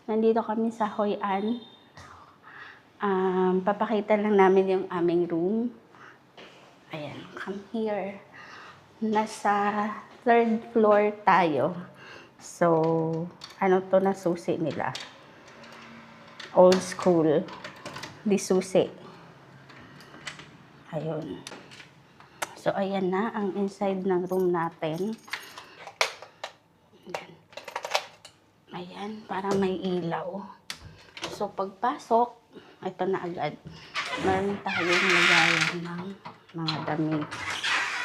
Nandito kami sa Hoi An. Papakita lang namin yung aming room. Ayan, come here. Nasa 3rd floor tayo. So, ano to na susi nila? Old school. Di susi. Ayun. So, ayan na ang inside ng room natin. Ayan. Ayan, para may ilaw. So, pagpasok, ito na agad. Meron tayong lagayan ng mga damit.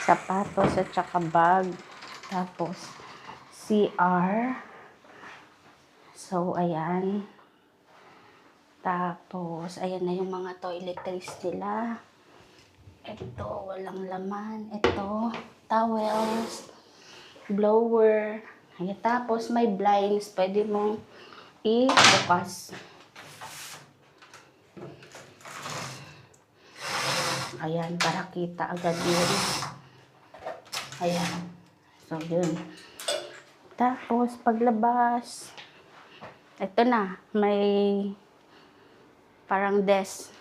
Sapatos at saka bag. Tapos, CR. So, ayan. Tapos, ayan na yung mga toiletries nila. Ito, walang laman. Ito, towels, blower. Ayan, tapos, may blinds. Pwede mong i-bukas. Ayan, para kita agad yun. Ayan. So, yun. Tapos, paglabas, ito na, may parang desk.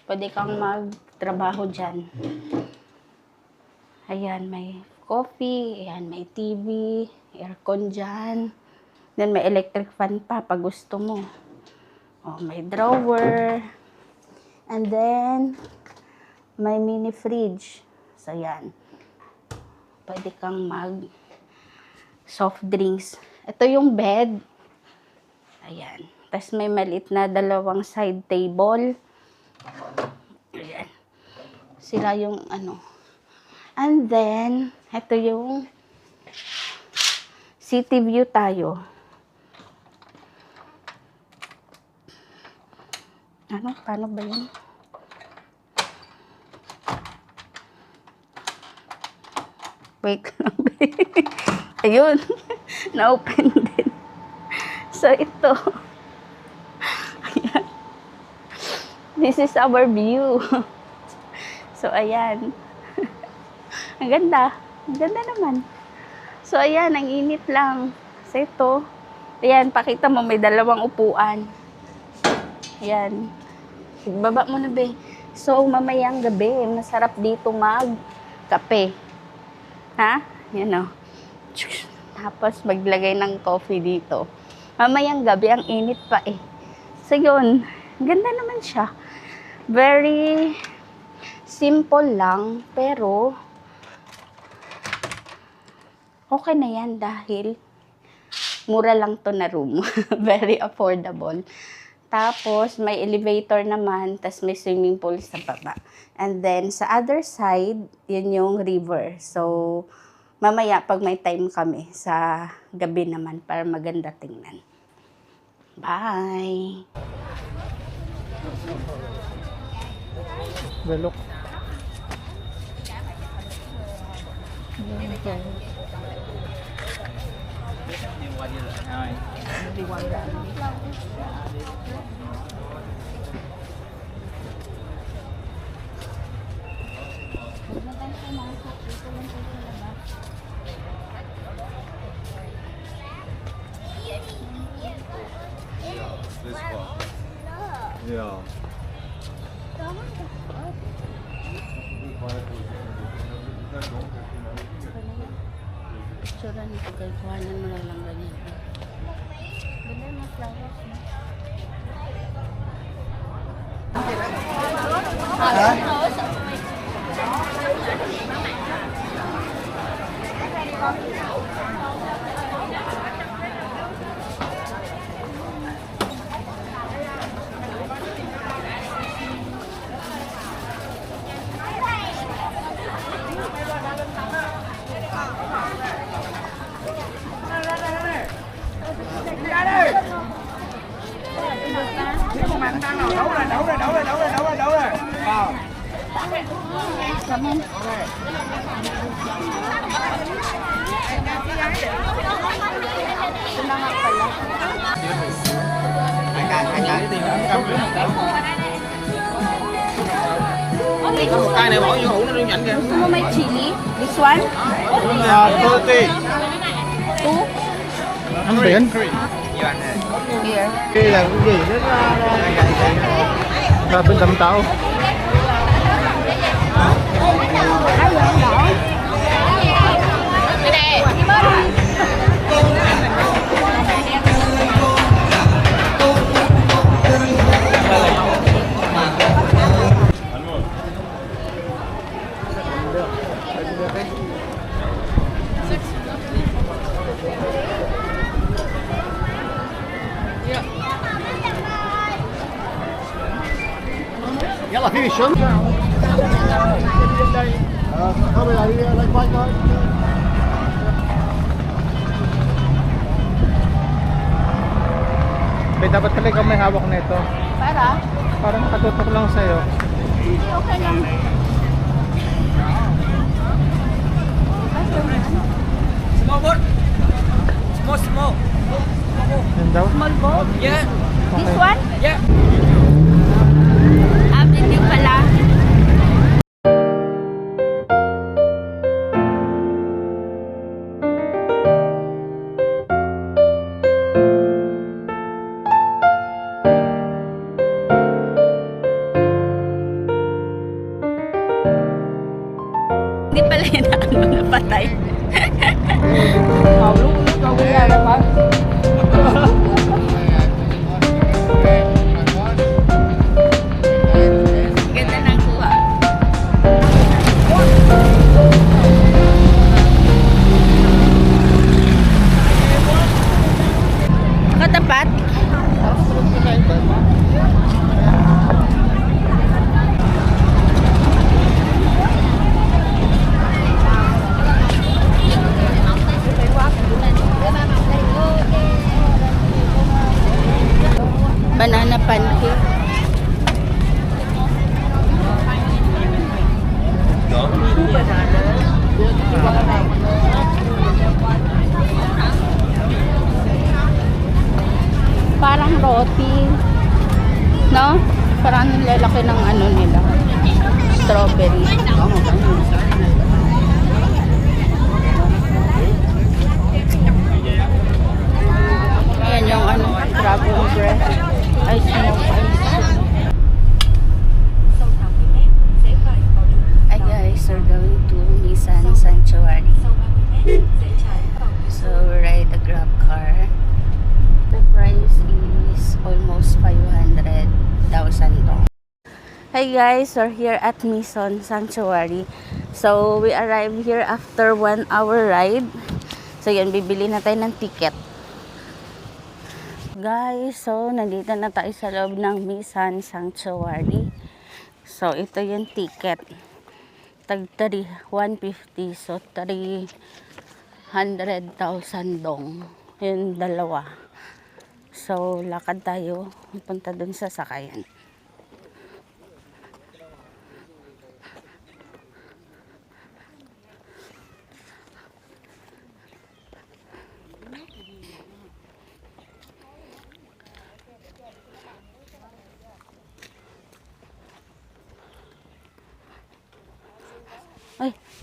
Pwede kang magtrabaho dyan. Ayan, may coffee. Ayan, may TV, aircon dyan. Then, may electric fan pa pag gusto mo. Oh, may drawer. And then, may mini fridge. So, yan. Pwede kang mag soft drinks. Ito yung bed. Ayan. Tapos may maliit na 2 side table. Ayan. Sila yung ano. And then, ito yung city view tayo. Ano? Paano ba yun? Wait lang. Ayun. Na-open din. So, ito. Ayan. This is our view. So, ayan. Ang ganda. Ang ganda naman. So, ayan. Ang init lang. So, ito. Ayan. Pakita mo. May 2 upuan. Ayan. Baba mo na, be. So, mamayang gabi, masarap dito mag-kape. Ha? Yan o. Tapos, maglagay ng coffee dito. Mamayang gabi, ang init pa eh. So, yun. Ganda naman siya. Very simple lang, pero okay na yan dahil mura lang to na room. Very affordable. Tapos, may elevator naman, tas may swimming pool sa baba. And then, sa other side, yun yung river. So, mamaya, pag may time kami, sa gabi naman, para maganda tingnan. Bye! Belok. Yeah. Tsura nito, kay kuhanan mo lang ganyan. Ganda yung mga flowers mo. Ito na nga pala. Có một cây này bỏ vô hũ nó đừng nhận kìa. Mo may chili? This one? 30. Two? Ang biển. nhiêu anh ơi? Here. Đây là cái gì đó ra bên đầm tàu. Yalla في الشنطة. Không là đi loanh quanh thôi. May dapat talaga may hawak nito. Para? Parang nakatutok lang sa'yo. Okay lang. Small boat. Small. Yan daw. Small boat? Yeah. This one? Yeah. Video pala. Hindi pala yun na napatay. Ganda ng kuha. Katapat? Banana pancake. Parang roti. No? Parang lalaki ng ano nila. Strawberry. Ayan yung ano, dragon bread. Ay, smoke ice. Hi guys, we're going to Nissan Sanctuary. So we ride a grab car. The price is almost 500,000 dong. Hi guys, we're here at Nissan Sanctuary. So we arrived here after 1 hour ride. So yan, bibili na tayo ng ticket. Guys, so nandito na tayo sa loob ng Nissan Sanctuary. So ito yung ticket. Tag 150, so 300,000 dong. Yung dalawa. So lakad tayo punta dun sa sakayan.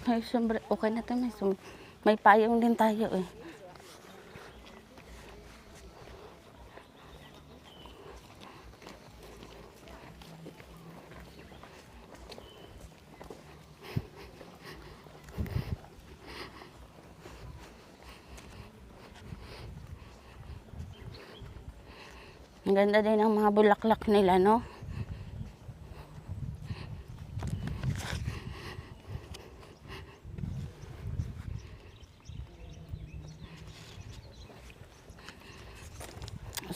Ay, sombre. Okay na tayo. May payong din tayo eh. Ang ganda din ng mga bulaklak nila, no?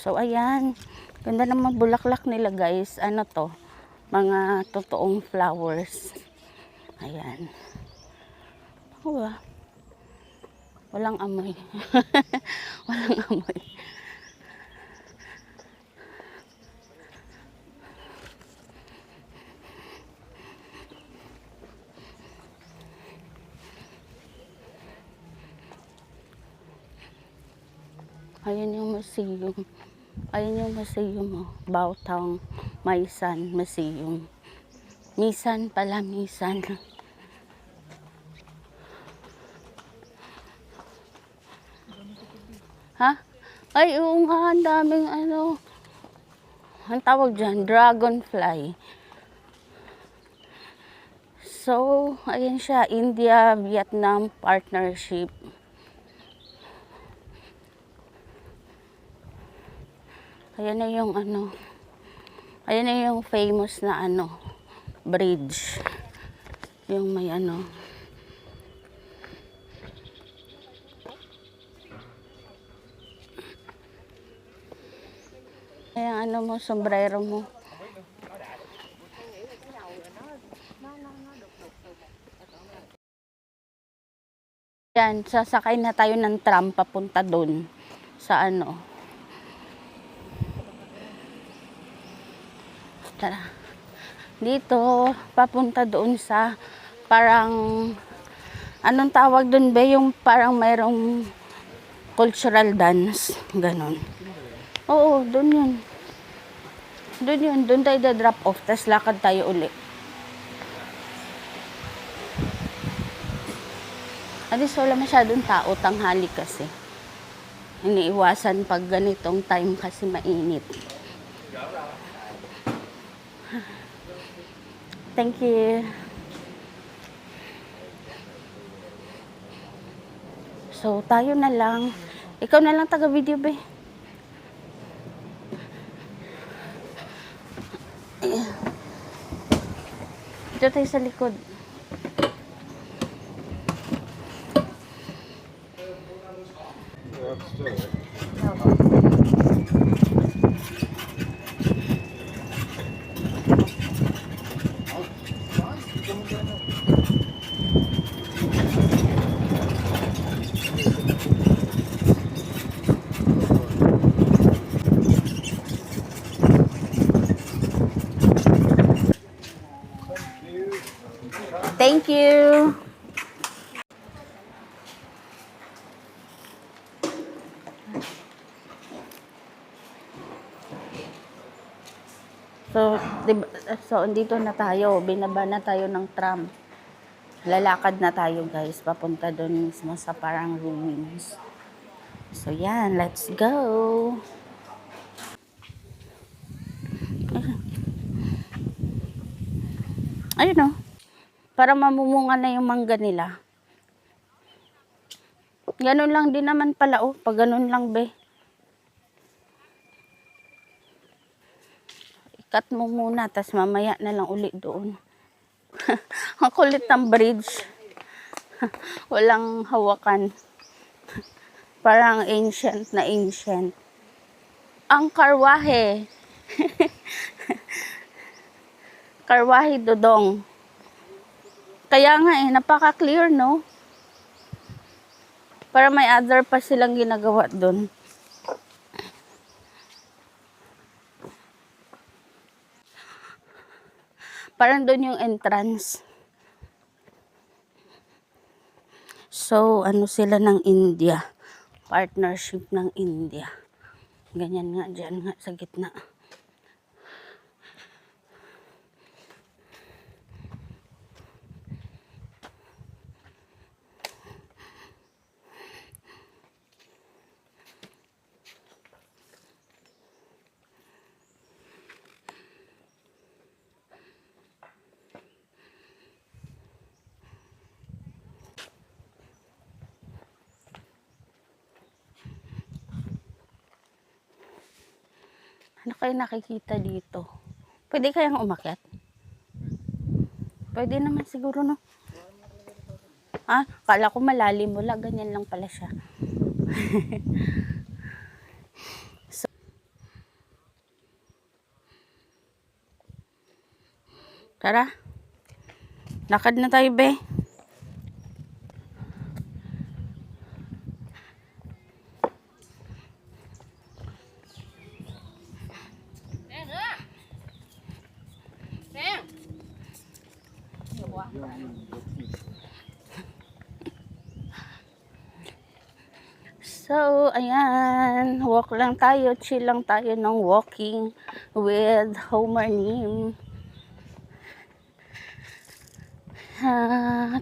So, ayan. Ganda ng mga bulaklak nila, guys. Ano to? Mga totoong flowers. Ayan. Oh, walang amoy. Walang amoy. Ayan yung museum. Ayan yung museum, oh. Baotong Maisan Museum. Misan pala, Misan. Ha? Ay, oo nga, ang daming ano. Ang tawag dyan, dragonfly. So, ayan siya, India-Vietnam partnership. Ayan na yung ano, ayan na yung famous na ano, bridge. Yung may ano. Ayan ano mo, sombrero mo. Yan, sasakay na tayo ng tram papunta doon sa ano. Tara. Dito, papunta doon sa parang, anong tawag doon ba? Yung parang mayroong cultural dance. Ganon. Oo, doon yun. Doon yun. Doon tayo drop off. Tapos lakad tayo uli. Alis wala masyadong tao, tanghali kasi. Iniiwasan pag ganitong time kasi mainit. Thank you. So, tayo na lang. Ikaw na lang taga-video, be. Dito tayo sa likod. Thank you. So, diba, andito na tayo. Binaba na tayo ng tram. Lalakad na tayo, guys. Papunta doon mismo sa parang ruins. So, yan. Let's go. Ayun o. Para mamumunga na yung mangga nila. Ganun lang din naman pala, oh. Pag ganun lang, be. Ikat mo muna, tas mamaya na lang uli doon. Ang kulit ng bridge. Walang hawakan. Parang ancient na ancient. Ang karwahe. Karwahe Dodong. Kaya nga napaka-clear, no? Para may other pa silang ginagawa doon. Parang doon yung entrance. So, ano sila ng India? Partnership ng India. Ganyan nga, dyan nga sa gitna. Ano kayo nakikita dito? Pwede kayang umakyat? Pwede naman siguro, no? Ah, kala ko malalim. Wala, ganyan lang pala siya. So, tara. Lakad na tayo, be. So, ayan, walk lang tayo, chill lang tayo ng walking with Homer Nim.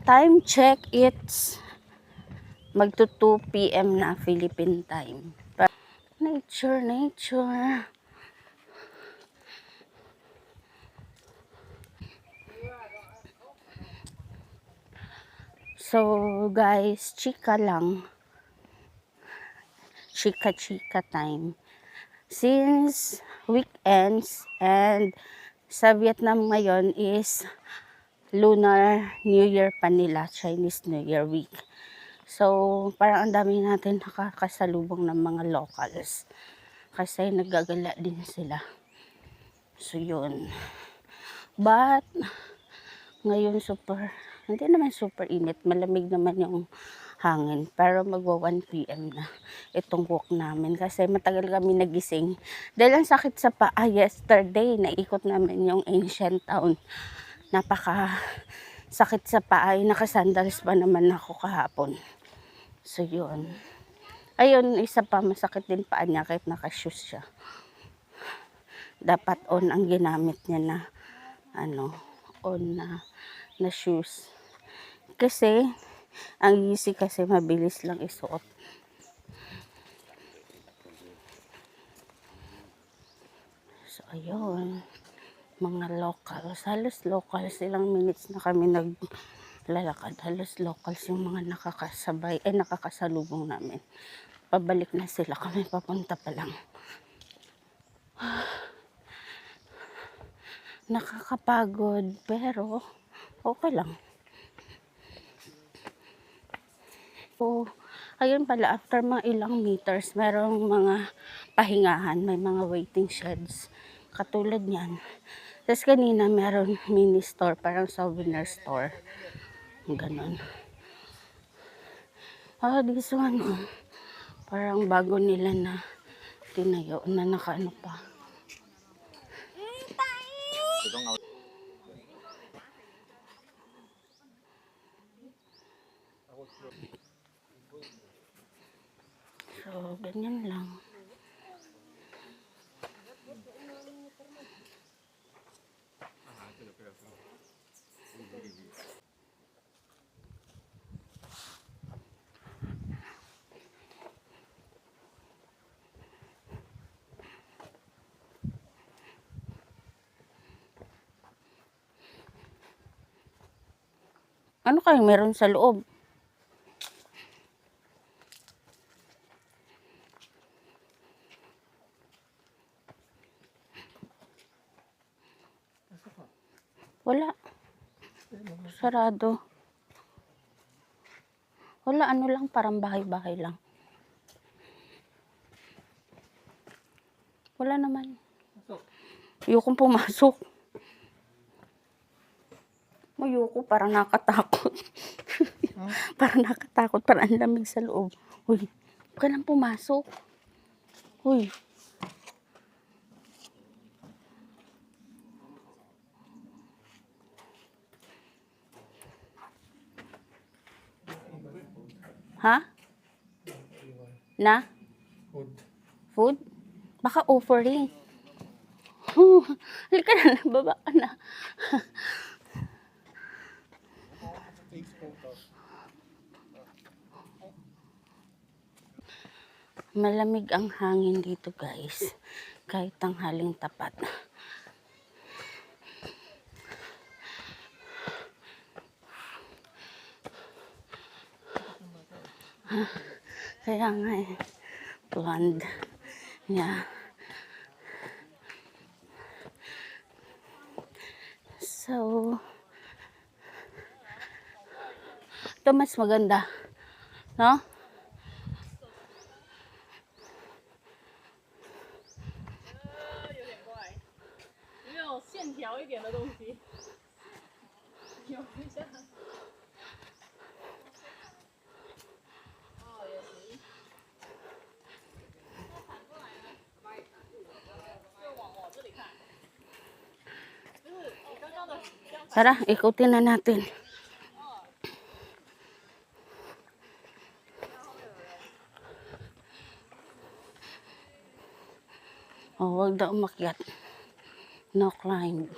Time check, it's magto 2 p.m. na Philippine time. Ano Nature, nature. So, guys, chika lang. Chika-chika time. Since weekends and sa Vietnam ngayon is Lunar New Year pa nila, Chinese New Year week. So, parang ang dami natin nakakasalubong ng mga locals. Kasi naggagala din sila. So, yun. But, ngayon hindi naman super init. Malamig naman yung hangin. Pero magwa 1 p.m. na itong walk namin. Kasi matagal kami nagising. Dahil ang sakit sa paa yesterday, naikot namin yung ancient town. Napaka sakit sa paa. Nakasandals pa naman ako kahapon. So, yun. Ayun, isa pa, masakit din paa niya kahit naka-shoes siya. Dapat on ang ginamit niya na, on na shoes. Kasi, ang easy kasi mabilis lang isuot. So, ayun. Mga locals. Halos locals. Ilang minutes na kami naglalakad. Halos locals yung mga nakakasalubong namin. Pabalik na sila. Kami papunta pa lang. Nakakapagod. Pero, okay lang. So, ayun pala, after mga ilang meters, merong mga pahingahan, may mga waiting sheds. Katulad niyan. Tapos kanina, meron mini store, parang souvenir store. Ganon. This one, parang bago nila na tinayo, na nakaano pa. So, ganyan lang. Ano kayong meron sa loob? Wala. Sarado. Wala, ano lang, parang bahay-bahay lang. Wala naman. Ayokong pumasok. Ayoko, parang nakatakot. Parang nakatakot, parang ang lamig sa loob. Uy, huwag ka nang pumasok. Uy. Ha? Na? Food? Baka offering. Halika na, baba ka na. Malamig ang hangin dito, guys. Kahit tanghaling tapat. Kaya nga eh. Blonde. Yeah. So, ito mas maganda. No? Tara, ikutin na natin. Oh, wag daw umakyat. No climb.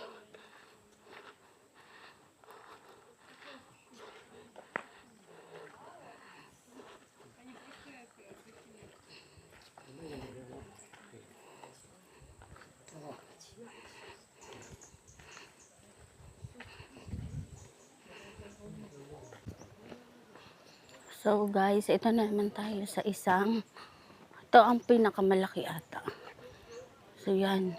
So guys, ito na naman tayo sa ito ang pinakamalaki ata. So yan.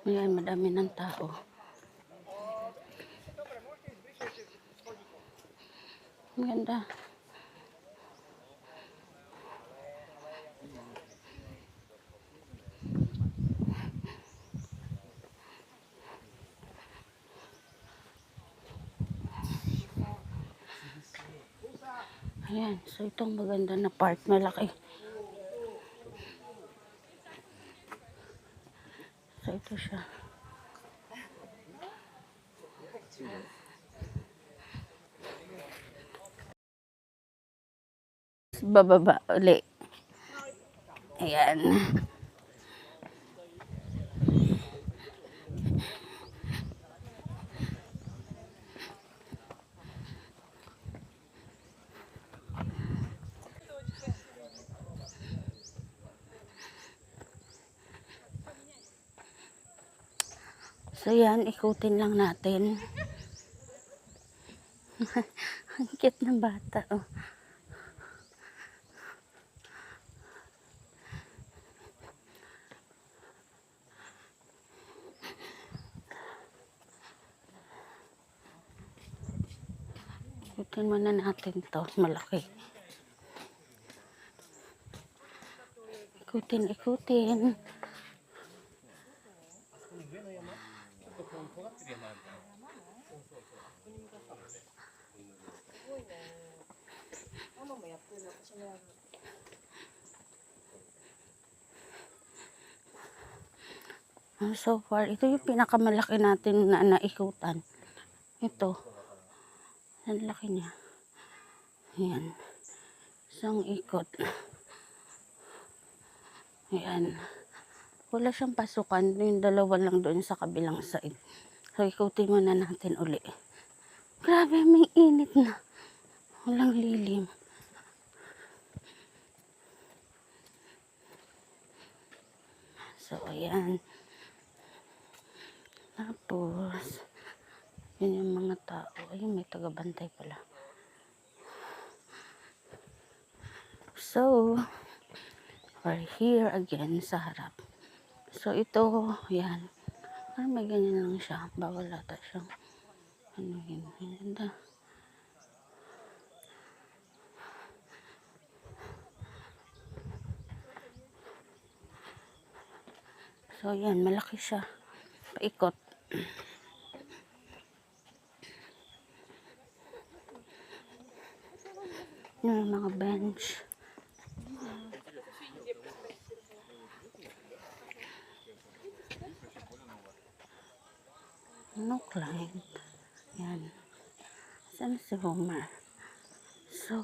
Ayan, madami ng tao. Maganda. Ayan, so itong maganda na part, malaki. So ito siya. Bababa uli. Ayan. So yan, ikutin lang natin. Ang cute ng bata, oh. Ikutin muna natin to, malaki. Ikutin. So far, ito yung pinakamalaki natin na naikutan. Ito. Ang laki niya. Ayan. Isang ikot. Ayan. Wala siyang pasukan. Yung dalawa lang doon sa kabilang side. So, ikutin muna natin uli. Grabe, may init na. Walang lilim. So, ayan. Tapos, yun yung mga tao. Ayun, may tagabantay pala. So, we're here again sa harap. So, ito, yan. Parang may ganyan lang siya. Bawal ata siyang, ano yun, ganda. So, yan, malaki siya. Paikot. Yung mga bench. No climb. Yan. Saan si Homer? So,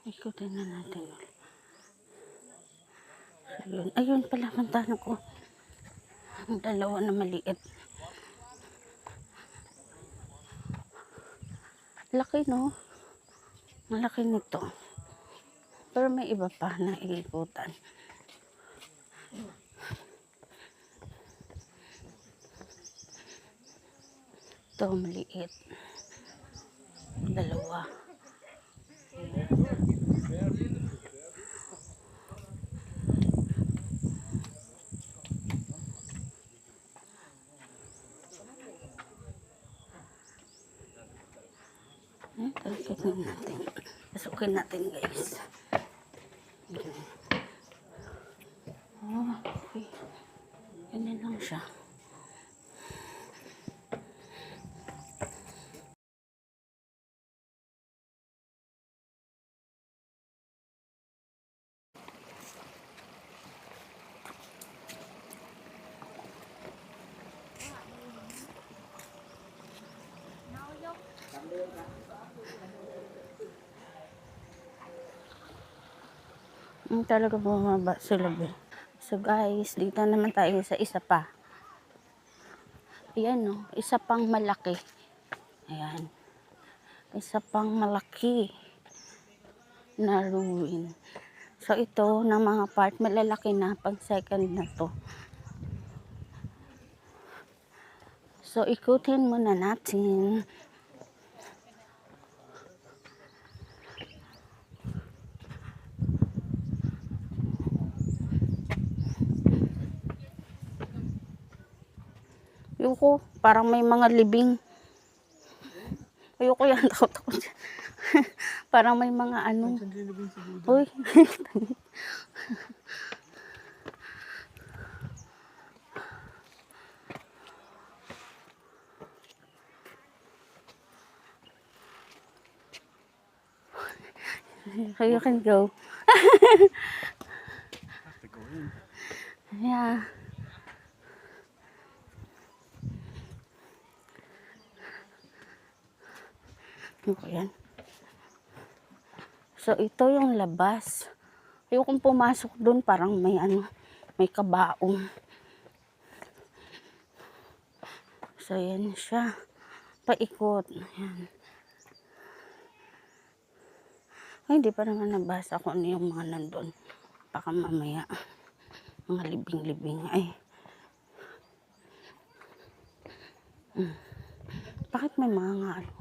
ikutin na natin. So, yun. Ayun pala, puntahan ko. Ang dalawa na maliit. Laki, no? Malaki nito. Pero may iba pa na iikutan. Ito, maliit. Dalawa. Pasukin natin. Pasukin natin, guys. Oh, okay. Ganyan lang siya. Talaga bumaba sila. So guys, dito naman tayo sa isa pa. Ayan, no, isa pang malaki. Ayan. Isa pang malaki na ruin. So ito na mga part malalaki na pag second na to. So ikutin muna natin. Ayoko, parang may mga libing. Ayoko yan, takot ako dyan. Parang may mga ano. Uy. You can go. Yeah. Ano ko yan? So, ito yung labas. Ayokong pumasok doon, parang may ano, may kabaong. So, yan siya. Paikot. Ayan. Ay, hindi pa naman nabasa kung ano yung mga nandun. Baka mamaya. Mga libing-libing. Ay. Bakit may mga nga ano?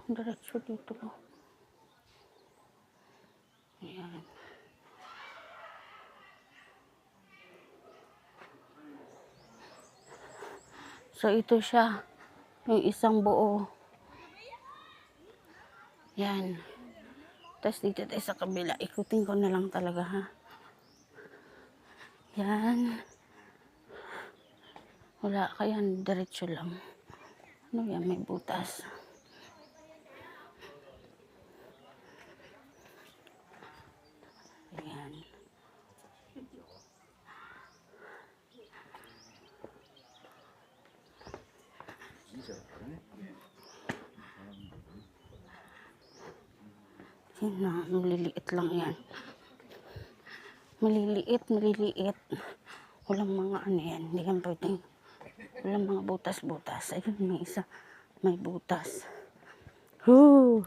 Diretso dito. Ayan. So, ito siya. Yung isang buo. Yan. Tapos dito tayo sa kabila. Ikutin ko na lang talaga, ha. Yan. Wala, kaya diretso lang. Ano yan? May butas. Ayan. Yan na, maliliit lang yan. Maliliit. Walang mga ano yan. Hindi kang pwedeng. Walang mga butas-butas. Ayun, may isa. May butas. Whoo!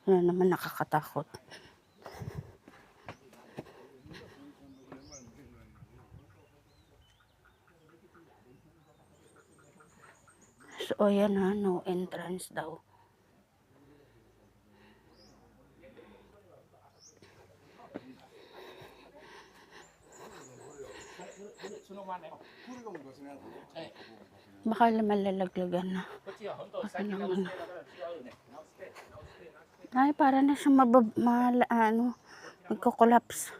Ano naman nakakatakot. So, ayan ha. No entrance daw. Baka malalaglagan na. Ano naman. Ay, para na siya magko-collapse.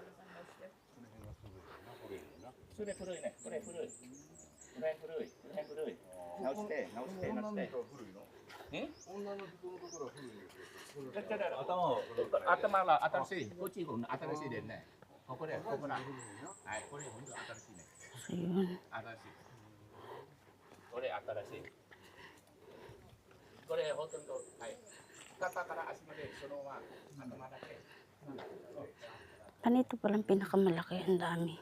So, yun. Panito palang pinakamalaki. Ang dami.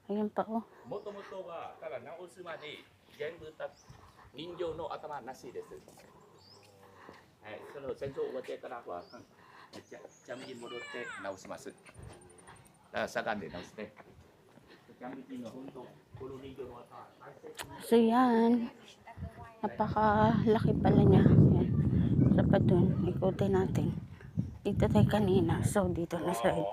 Ayun pa, oh. もともとはただ直すまで全部人形の頭なしです。はい、その戦争終わってからはちゃんみに戻って直します。だからしゃがんで直して。ちゃんみの本当この人形の頭。 So, yan. Napakalaki pala niya. Yan. Sa pa dun. Ikutin natin. Dito tayo kanina. So, dito na side.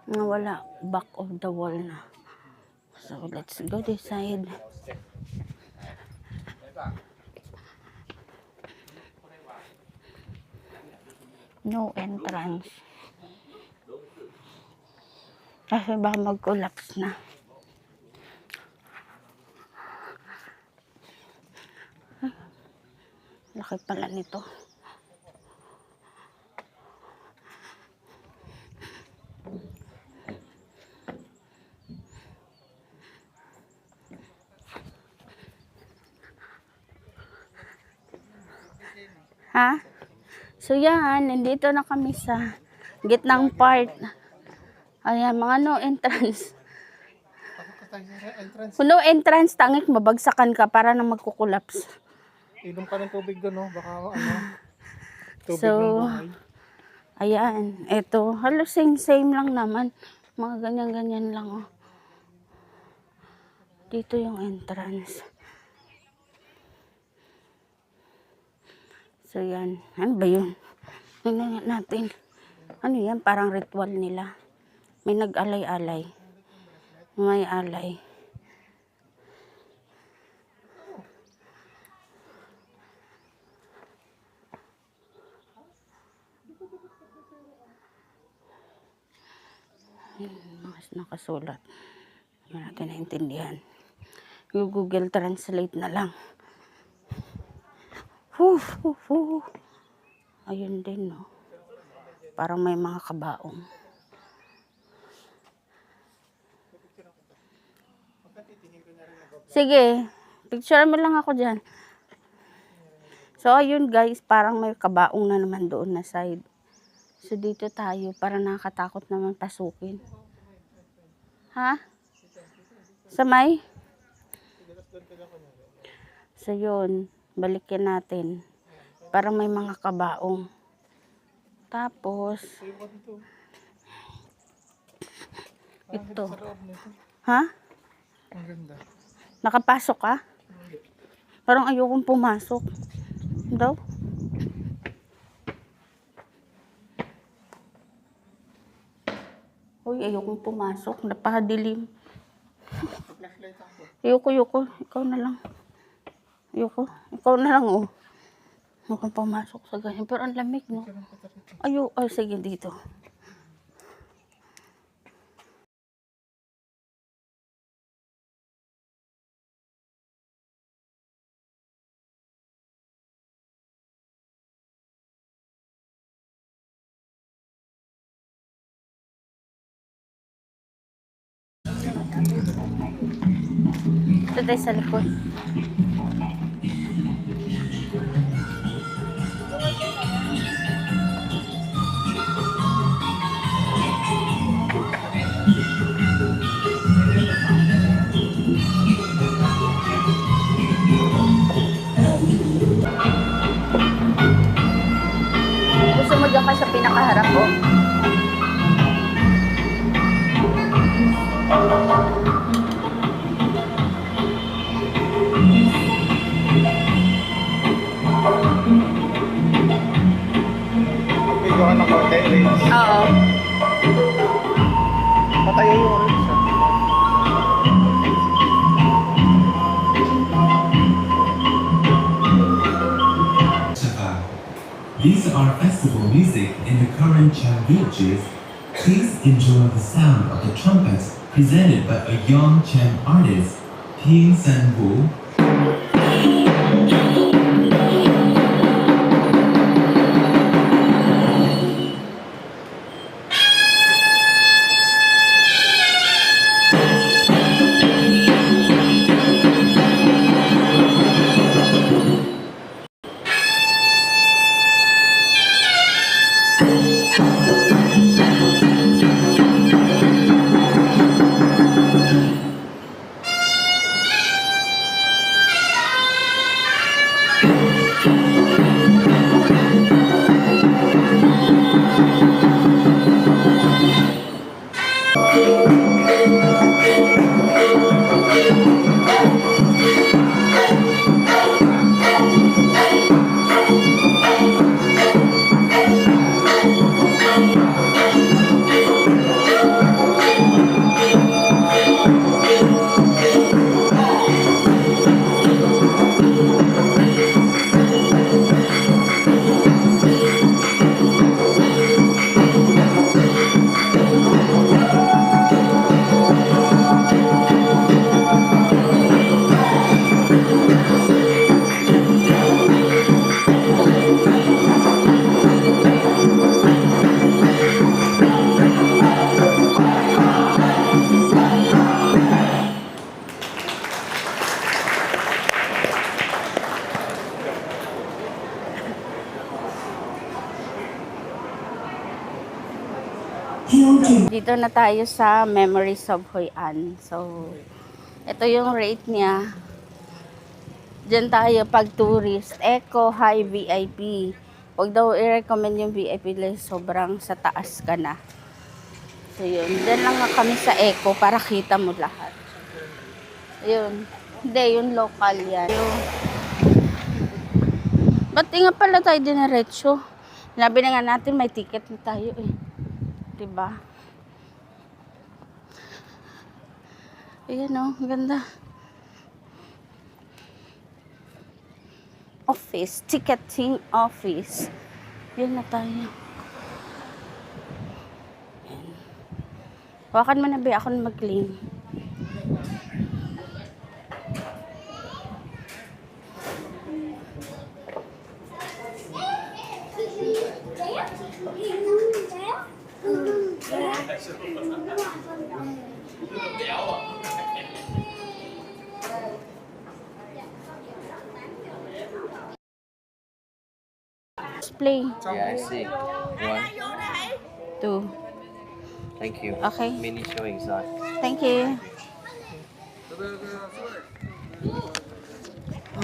Wala. Back of the wall na. So, let's go this side. No entrance. Kasi baka mag-collapse na. Ay, laki pala nito. Ha? So yan, nandito na kami sa gitnang part. Ayan, mga no entrance. Entrance. Kung no entrance, tangik, mabagsakan ka para na magkukulaps. Inom ka ng tubig doon, no? Baka ano, tubig So, ng buhay. ayan. Ito, halos same lang naman. Mga ganyan-ganyan lang, oh. Dito yung entrance. So, yan. Ano ba yun? Tingnan natin. Ano yan? Parang ritual nila. May nag-alay-alay. May alay. Mas nakasulat. Hindi natin naintindihan. Yung Google Translate na lang. Ayun din, no. Parang may mga kabaong. Sige, picture mo lang ako dyan. So, ayun guys, parang may kabaong na naman doon na side. So, dito tayo, para nakakatakot naman pasukin. Ha? Sa may? So, yun. Balikin natin. Parang may mga kabaong. Tapos, ito. Ha? Ang ganda. Nakapasok ka? Parang ayokong pumasok. Daw? Uy, ayokong pumasok. Napakadilim. Ayoko. Ikaw na lang. Ayoko. Ikaw na lang, oh. Ayokong pumasok sa ganyan. Pero ang lamig, no? Ay, sige, dito. Ito tayo sa likod. Gusto mo dyan ka sa pinakaharap ko? Videohan ng konti, Rins. Oo. Patayo yung Rins, ah. Shabbat. These are festival music in the current Cham villages. Please enjoy the sound of the trumpets presented by a young Cham artist, Ping San-woo. Dito na tayo sa Memories of Hoi An. So, ito yung rate niya. Diyan tayo pag tourist. Eco, High, VIP. Huwag daw i-recommend yung VIP dahil sobrang sa taas ka na. So yun, diyan lang nga kami sa Eco para kita mo lahat. Ayun. Hindi, yung local yan. Yung... Ba't nga pala tayo dinaretso? Labi na nga natin, may ticket na tayo eh. Diba? Ayan o, ganda. Office, ticketing office. Yan na tayo. Hawakan mo na ba? Ako na mag-claim. Play. Yeah, I see. 1, 2. thank you. Okay. Mini showing side. Thank you.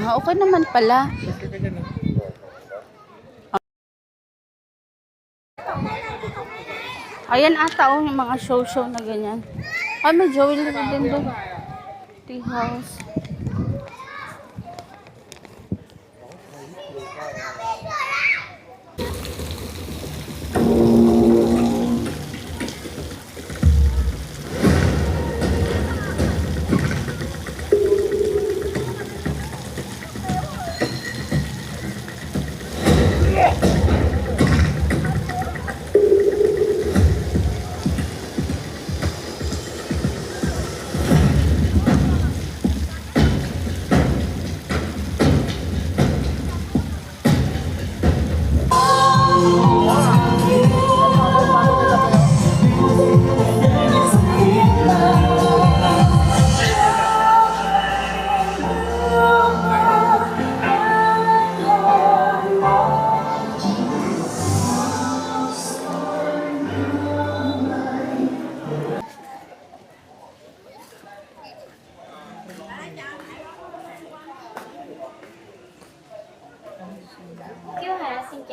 Ah, okay naman pala. Ayan ata yung mga show na ganyan. Ay, may jewelry din doon. Tea house.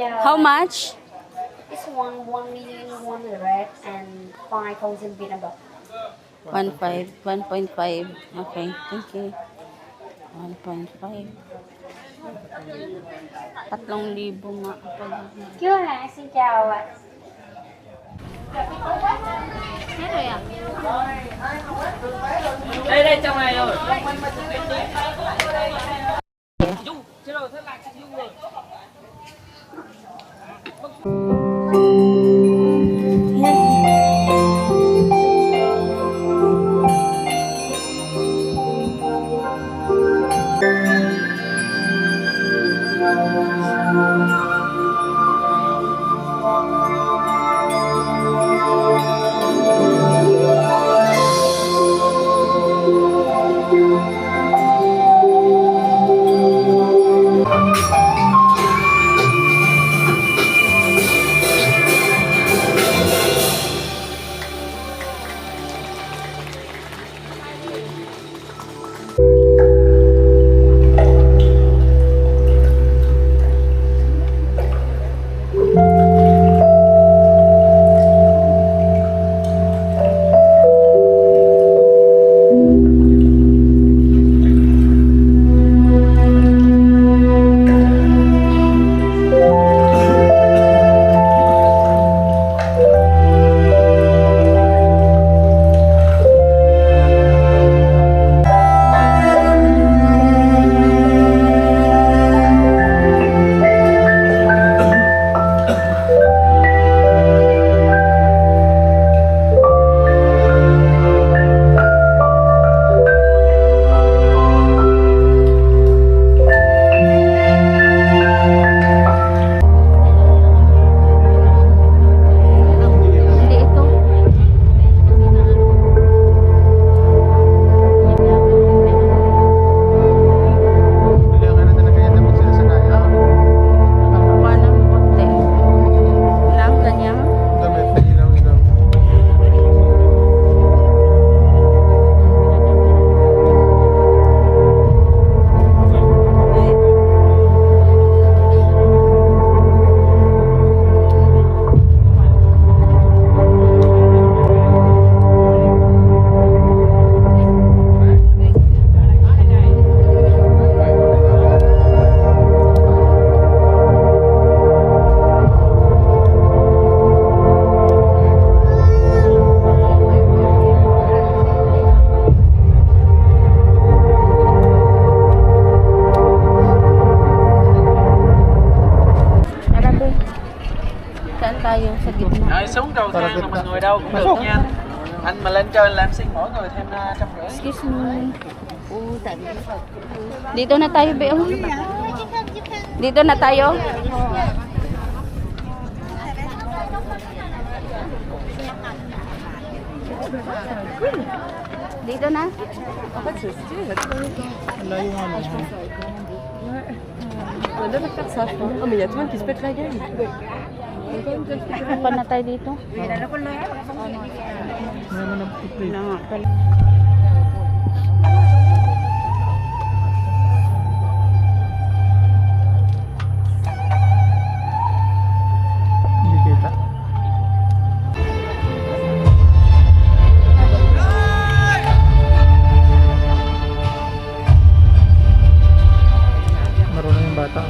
How much? This one, 1,000,000 one red and 5,000 binaba. 1.5. 1.5. Okay, thank you. 1.5. 3,000 nga. Kêu là xin chào ạ. Đây trong này rồi. Dung, chứ đâu thế là Dung rồi. Saan tayo? Sa gitna. Rồi xuống cầu thang là mình ngồi đâu cũng được nha. Anh mà lên trên là em xin mỗi người thêm 150. Excuse me. Dito na tayo, Beo. Dito na tayo. Dito na. Layo nga naman. Pa na tayo dito. Meron ng plate. Na nga pala. Hindi kita. Marunong yung bata.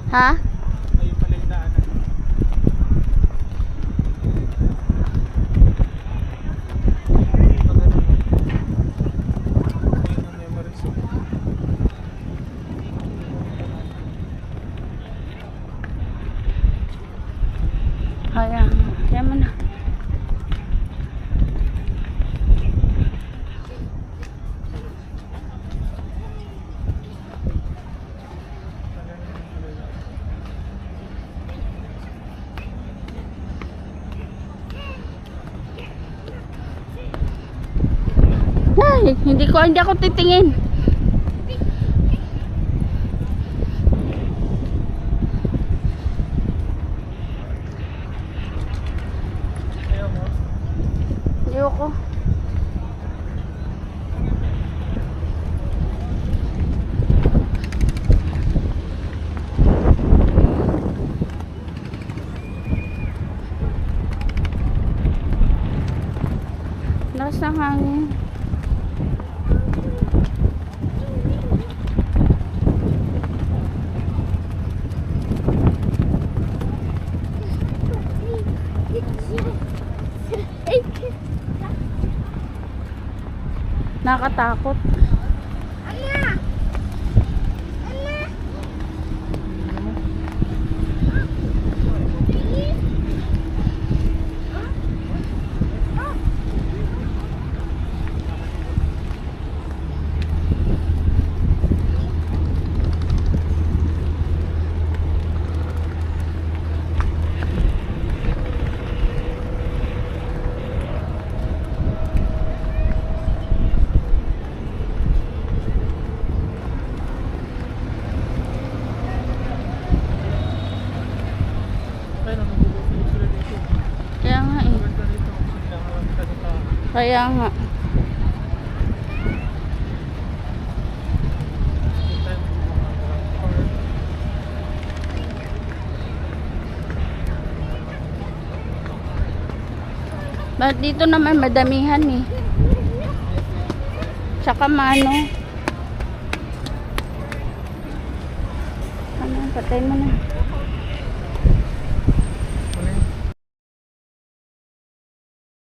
Ha? Ayun pala yung daanan. Ayun ang memories. Ayan. Ayan mo na. Ay, hindi ako titingin. Ayun mo. Ayoko. Lakas ng hangin. Nakatakot. Ayun, nagbubuti sila dito. Kaya nga eh. Ganda dito. Kailangan kita dito. Kaya nga. Ba't dito naman madamihan eh. Tsaka mano. Ano, patay mo na.